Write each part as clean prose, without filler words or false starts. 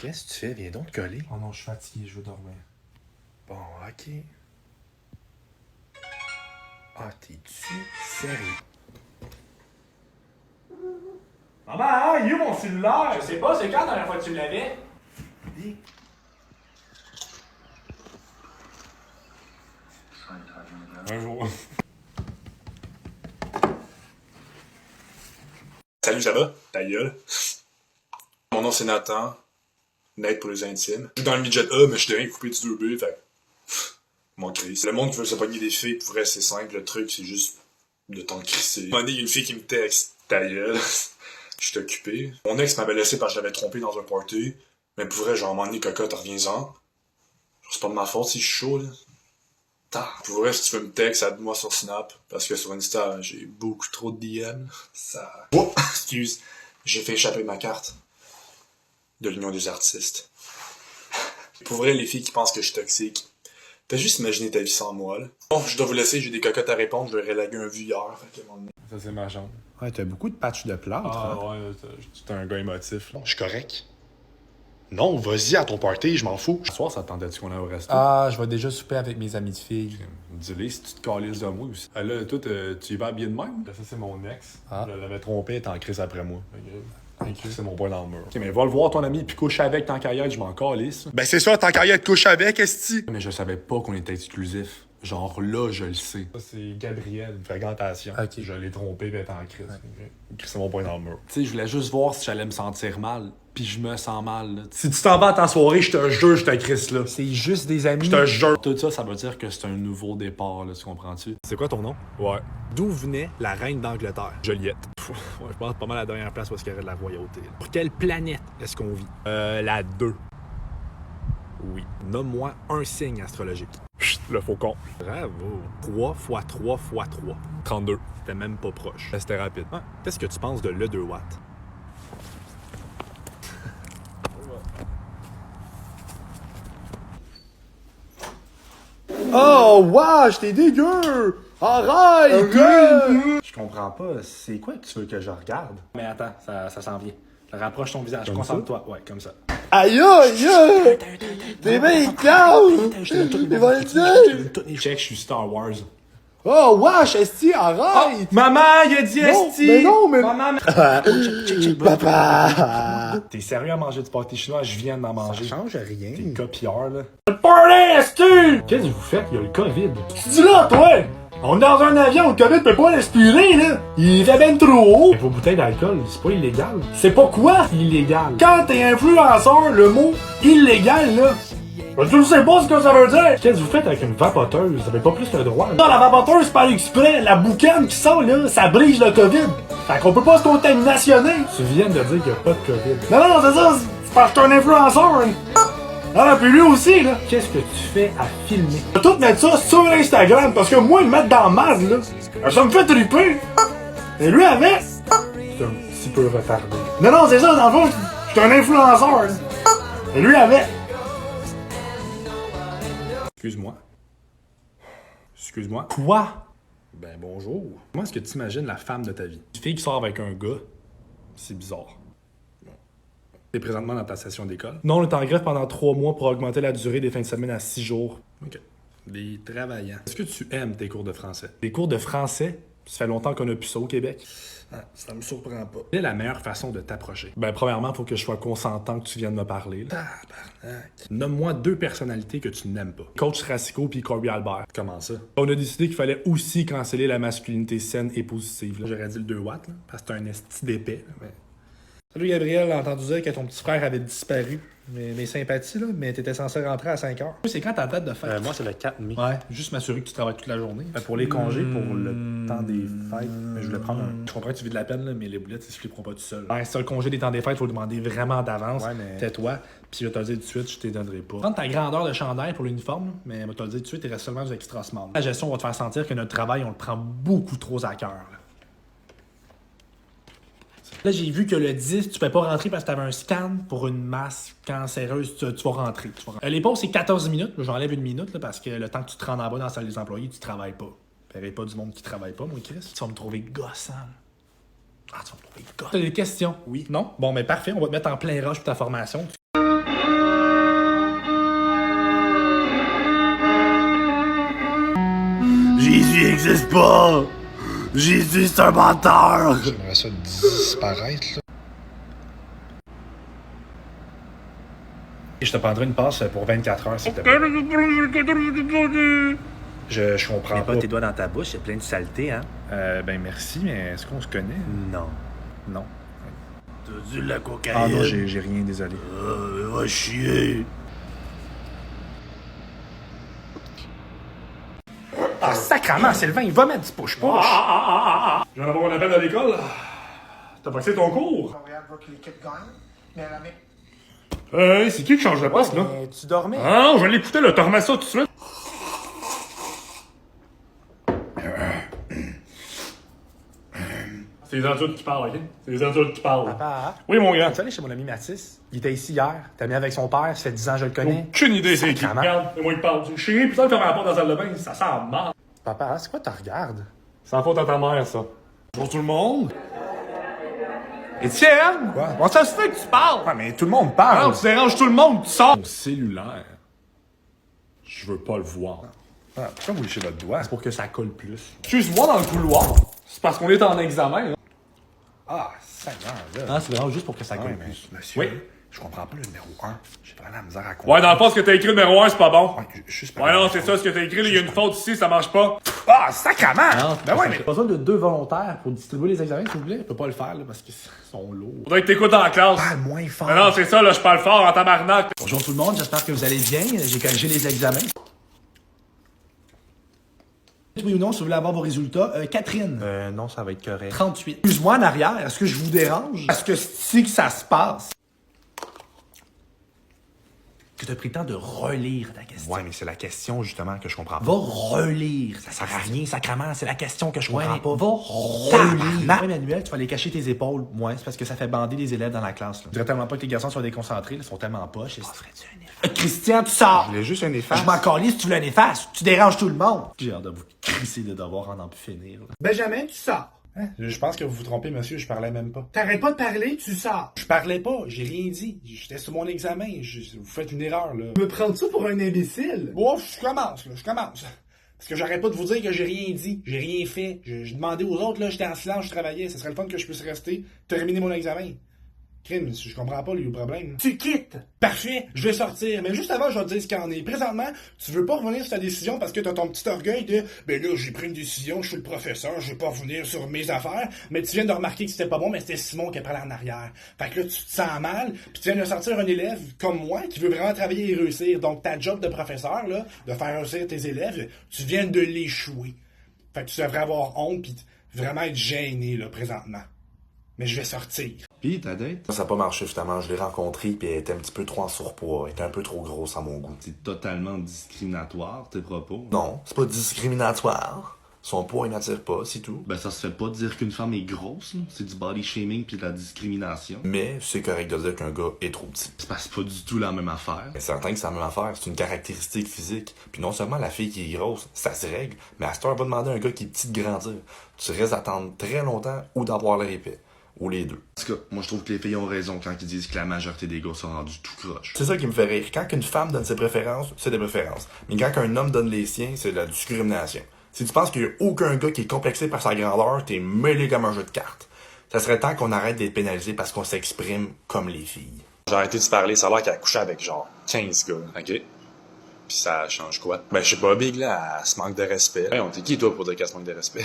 Qu'est-ce que tu fais? Viens donc te coller. Oh non, je suis fatigué, je veux dormir. Bon, ok. Ah, t'es-tu sérieux? Maman, hein, il est où mon cellulaire? Je sais pas, c'est quand la dernière fois que tu l'avais? Dis. Un jour. Salut, ça va? Ta gueule. Mon nom c'est Nathan. Nate pour les intimes. Je suis dans le midget A, mais je suis devenu coupé du 2B, fait mon crise. Le monde qui veut se pogner des filles, pour vrai, c'est simple. Le truc, c'est juste de t'en crisser. À un moment donné, il y a une fille qui me texte. Ta gueule. Je suis occupé. Mon ex m'avait laissé parce que je l'avais trompé dans un party. Mais pour vrai, genre, à un moment donné, cocotte, reviens-en. C'est pas de ma faute si je suis chaud, là. Pour vrai, si tu veux me texte, aide-moi sur Snap. Parce que sur Insta, j'ai beaucoup trop de DM. Ça... Oh, excuse. J'ai fait échapper ma carte de l'Union des artistes. Pour vrai, les filles qui pensent que je suis toxique, fais juste imaginer ta vie sans moi, là. Bon, je dois vous laisser, j'ai des cocottes à répondre, je leur ai lagué un vu hier, fait que Ça, c'est ma chambre. Ouais, t'as beaucoup de patchs de plâtre. Ah hein? ouais, t'es un gars émotif. Là. je suis correct. Non, vas-y à ton party, je m'en fous. Ce soir, ça te tentait-tu qu'on aille au resto? Ah, je vais déjà souper avec mes amis de filles. Dis-le si tu te calisses de moi aussi. Ah là, toi, tu y vas bien de même? Ça, c'est mon ex. Ah. Je l'avais trompé, elle est en crise après moi. C'est mon point dans le mur. Ok, mais va le voir ton ami puis couche avec tant qu'ailleurs, je m'en calisse. Ben c'est ça, tant qu'à y être couche avec, esti. Mais je savais pas qu'on était exclusif. Genre là, je le sais. Ça, c'est Gabriel, une fréquentation. Ok. Je l'ai trompé puis elle est en crise. C'est mon point dans le mur. Tu sais, je voulais juste voir si j'allais me sentir mal. Puis je me sens mal. Là. Si tu t'en vas à ta soirée, je te jure, je te crisse là. C'est juste des amis. Je te jure. Tout ça, ça veut dire que c'est un nouveau départ, là, tu comprends-tu? C'est quoi ton nom? Ouais. D'où venait la reine d'Angleterre? Joliette. Ouais, je pense que c'est pas mal la dernière place où il y aurait de la royauté. Là. Pour quelle planète est-ce qu'on vit? La 2. Oui. Nomme-moi un signe astrologique. Chut, le faucon. Bravo. 3 fois 3 fois 3. 32. T'es même pas proche. C'était rapide. Ouais. Qu'est-ce que tu penses de l'E 2 Watt? Oh, wesh, t'es dégueu! Arrête! Je comprends pas. C'est quoi que tu veux que je regarde? Mais attends, ça s'en vient. Rapproche ton visage, concentre-toi. Ouais, comme ça. Aïe, aïe! T'es bien calme! T'es bien dire! Check, je suis Star Wars. Oh, wesh, esti, arrête! Maman, il a dit Non, esti! mais non, mais... Maman, Papa! T'es sérieux à manger du pâté chinois? Je viens d'en Ça manger. change rien. T'es copieur, là. Le party, esti! Qu'est-ce que vous faites? Il y a le COVID. Tu dis là, toi! On est dans un avion, le COVID peut pas respirer, là! Il fait ben trop haut! Mais vos bouteilles d'alcool, c'est pas illégal. C'est pas quoi, illégal? Quand t'es influenceur, le mot illégal, là, ben, tu le sais pas ce que ça veut dire! Qu'est-ce que vous faites avec une vapoteuse? Vous avez pas plus le droit. Non, la vapoteuse, par exprès, la boucane qui sort, là, ça brise le COVID. Fait qu'on peut pas se contaminationner. Tu viens de dire qu'il y a pas de COVID. Non, c'est ça, c'est parce que t'es un influenceur. Hein. Ah, puis lui aussi, là. Qu'est-ce que tu fais à filmer? Je vais tout mettre ça sur Instagram, parce que moi, le mettre dans marde, là, ça me fait triper. Et lui, avec, c'est un petit peu retardé. Non, c'est ça, dans le fond, je suis un influenceur. Là. Et lui, avec. Excuse-moi. Excuse-moi. Quoi? Ben bonjour. Comment est-ce que tu imagines la femme de ta vie? Une fille qui sort avec un gars, c'est bizarre. T'es présentement dans ta session d'école? Non, on est en grève pendant 3 mois pour augmenter la durée des fins de semaine à 6 jours. OK. Des travaillants. Est-ce que tu aimes tes cours de français? Des cours de français? Ça fait longtemps qu'on a plus ça au Québec. Ah, ça me surprend pas. Quelle est la meilleure façon de t'approcher? Ben, premièrement, il faut que je sois consentant que tu viennes me parler. Tabarnak. Nomme-moi 2 personnalités que tu n'aimes pas. Coach Racicot puis Corby Albert. Comment ça? On a décidé qu'il fallait aussi canceller la masculinité saine et positive. Là. J'aurais dit le 2 watts, là, parce que c'est un esti d'épais. Mais... Salut Gabriel, j'ai entendu dire que ton petit frère avait disparu. Mes sympathies, là, mais t'étais censé rentrer à 5 heures. C'est quand ta date de fête? Moi, c'est le 4 mai. Ouais, juste m'assurer que tu travailles toute la journée. Pour les congés, pour le temps des fêtes. Mais je voulais prendre un. Je comprends que tu vis de la peine, là, mais les boulettes, ils se flipperont pas tout seul. Ouais, si t'as le congé des temps des fêtes, il faut le demander vraiment d'avance. Ouais, mais. Tais-toi, puis je vais te le dire tout de suite, je t'ai donnerai pas. Prends ta grandeur de chandail pour l'uniforme, mais je vais te le dire tout de suite, il reste seulement du extra small. La gestion va te faire sentir que notre travail, on le prend beaucoup trop à cœur. Là, j'ai vu que le 10, tu peux pas rentrer parce que t'avais un scan pour une masse cancéreuse. Tu vas rentrer. Les pauses, c'est 14 minutes. J'enlève 1 minute là, parce que le temps que tu te rends en bas dans la salle des employés, tu travailles pas. Il n'y avait pas du monde qui travaille pas, moi, Chris. Tu vas me trouver gossant. Ah, tu vas me trouver gossant. T'as des questions? Oui. Non? Bon, mais parfait. On va te mettre en plein rush pour ta formation. Jésus existe pas! Jésus, c'est un menteur! J'aimerais ça disparaître, là. Je te prendrai une passe pour 24 heures, s'il te plaît. Je comprends pas. Mets pas tes doigts dans ta bouche, il y a plein de saleté, hein? Ben merci, mais est-ce qu'on se connaît? Non. Non. T'as dû la cocaïne? Ah non, j'ai rien, désolé. Va chier! Ah, sacrement, Sylvain, il va mettre du push-push. Je viens d'avoir un appel à l'école. T'as passé ton cours? Montréal veut que l'équipe gagne, mais la même. C'est qui change de poste, là? Mais tu dormais? Ah, je vais l'écouter, là. T'as remis ça tout de suite. C'est les adultes qui parlent, OK? C'est les adultes qui parlent. Papa, Oui, mon grand. tu es allé chez mon ami Mathis? Il était ici hier. T'as mis avec son père, ça fait 10 ans je le connais. Aucune idée, c'est qui. Sacrément. Regarde, c'est moi qui parle. J'ai chié, putain, de fermer la porte dans la salle de bain. Ça sent mal. Papa, c'est quoi tu regardes? C'est la faute à ta mère, ça. Bonjour tout le monde. Étienne! Quoi? Bon, ça se fait que tu parles! Ouais, mais tout le monde parle. Non, tu déranges tout le monde, tu sors! Mon cellulaire, je veux pas le voir. Ah, pourquoi vous léchez votre doigt? C'est pour que ça colle plus. Excuse-moi dans le couloir. C'est parce qu'on est en examen, là. Ah, Seigneur, là. Non, c'est vraiment juste pour que ça colle Ouais, mais plus. monsieur, Oui. je comprends pas le numéro 1. J'ai vraiment la misère à comprendre. Ouais, dans le fond, ce que t'as écrit numéro 1, c'est pas bon. Ouais, juste Ouais, non, c'est ça, ce que t'as écrit, là, il y a une faute ici, ça marche pas. Ah, sacrement! Non, Ben ouais, mais... j'ai besoin de 2 volontaires pour distribuer les examens, s'il vous plaît. Je peux pas le faire, là, parce qu'ils sont lourds. Faudrait que t'écoutes dans la classe. Parle moins fort. Mais non, c'est ça, là, je parle fort en tabarnak. Bonjour tout le monde, j'espère que vous allez bien. J'ai corrigé les examens. Oui ou non, si vous voulez avoir vos résultats. Catherine. Non, ça va être correct. 38. Excuse-moi en arrière, est-ce que je vous dérange? Est-ce que c'est que ça se passe? Que t'as pris le temps de relire ta question. Ouais, mais c'est la question, justement, que je comprends pas. Va relire. Ça sert à rien, sacrement. C'est la question que je comprends Ouais, pas. va relire. Tabarnak. Ouais, Manuel, tu vas aller cacher tes épaules. Ouais, c'est parce que ça fait bander les élèves dans la classe. Là. Je dirais tellement pas que les garçons soient déconcentrés, là, ils sont tellement poches. Ferais-tu un efface? Christian, tu sors! Je voulais juste un efface. Je m'en calisse si tu veux un efface. Tu déranges tout le monde. J'ai hâte de vous crisser de devoir en plus finir. Là. Benjamin, tu sors. Je pense que vous vous trompez, monsieur, je parlais même pas. T'arrêtes pas de parler, tu sors. Je parlais pas, j'ai rien dit. J'étais sur mon examen. Vous faites une erreur, là. Me prends-tu pour un imbécile? Bon, je commence. Parce que j'arrête pas de vous dire que j'ai rien dit, j'ai rien fait. Je demandais aux autres, là, j'étais en silence, je travaillais. Ça serait le fun que je puisse rester, terminer mon examen. Crime, je comprends pas le problème. Tu quittes. Parfait, je vais sortir. Mais juste avant, je vais te dire ce qu'il en est. Présentement, tu veux pas revenir sur ta décision parce que t'as ton petit orgueil de « Ben là, j'ai pris une décision, je suis le professeur, je vais pas revenir sur mes affaires. » Mais tu viens de remarquer que c'était pas bon, mais c'était Simon qui a pris en arrière. Fait que là, tu te sens mal, puis tu viens de sortir un élève comme moi qui veut vraiment travailler et réussir. Donc, ta job de professeur, là, de faire réussir tes élèves, tu viens de l'échouer. Fait que tu devrais avoir honte pis vraiment être gêné, là, présentement. Mais je vais sortir. Pis ta date? Ça n'a pas marché finalement. Je l'ai rencontrée puis elle était un petit peu trop en surpoids. Elle était un peu trop grosse à mon goût. C'est totalement discriminatoire, tes propos. Non, c'est pas discriminatoire. Son poids, il n'attire pas, c'est tout. Ben ça se fait pas dire qu'une femme est grosse, là. C'est du body shaming pis de la discrimination. Mais c'est correct de dire qu'un gars est trop petit. C'est pas du tout la même affaire. Mais c'est certain que c'est la même affaire. C'est une caractéristique physique. Puis non seulement la fille qui est grosse, ça se règle, mais à cette heure, on va demander à un gars qui est petit de grandir. Tu risques d'attendre très longtemps ou d'avoir l'air épais. Ou les deux. En tout cas, moi je trouve que les filles ont raison quand ils disent que la majorité des gars sont rendus tout croche. C'est ça qui me fait rire. Quand une femme donne ses préférences, c'est des préférences. Mais quand un homme donne les siens, c'est de la discrimination. Si tu penses qu'il n'y a aucun gars qui est complexé par sa grandeur, t'es mêlé comme un jeu de cartes. Ça serait temps qu'on arrête d'être pénalisé parce qu'on s'exprime comme les filles. J'ai arrêté de se parler, ça a l'air qu'elle a couché avec genre 15 gars. OK. Puis ça change quoi? Ben, je sais pas, Big, là, elle se manque de respect. Hey, on t'es qui, toi, pour dire qu'elle se manque de respect?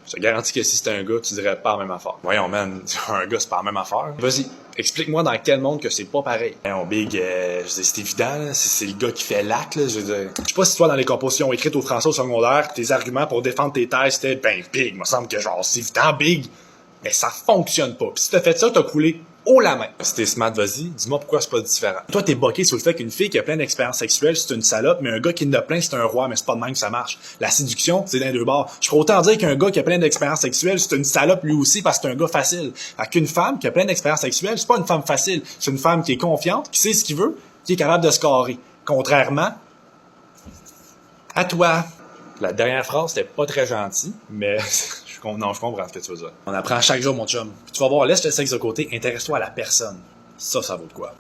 Je te garantis que si c'était un gars, tu dirais pas la même affaire. Voyons, man, un gars, c'est pas la même affaire. Vas-y, explique-moi dans quel monde que c'est pas pareil. Voyons, Big, je veux dire, c'est évident, là, c'est le gars qui fait l'acte, là, je veux dire. Je sais pas si toi, dans les compositions écrites au français au secondaire, tes arguments pour défendre tes thèses, c'était, ben, Big, me semble que genre, c'est évident, Big. Mais ça fonctionne pas. Pis si t'as fait ça, t'as coulé haut la main. Si t'es smart, vas-y, dis-moi pourquoi c'est pas différent. Toi, t'es boqué sur le fait qu'une fille qui a plein d'expériences sexuelles, c'est une salope, mais un gars qui en a plein, c'est un roi, mais c'est pas de même que ça marche. La séduction, c'est d'un deux bords. Je pourrais autant dire qu'un gars qui a plein d'expériences sexuelles, c'est une salope lui aussi parce que c'est un gars facile. Fait qu'une femme qui a plein d'expériences sexuelles, c'est pas une femme facile. C'est une femme qui est confiante, qui sait ce qu'il veut, qui est capable de se carrer. Contrairement à toi. La dernière phrase, c'était pas très gentil, mais non, je comprends ce que tu veux dire. On apprend chaque jour, mon chum. Puis tu vas voir, laisse le sexe de côté, intéresse-toi à la personne. Ça vaut de quoi.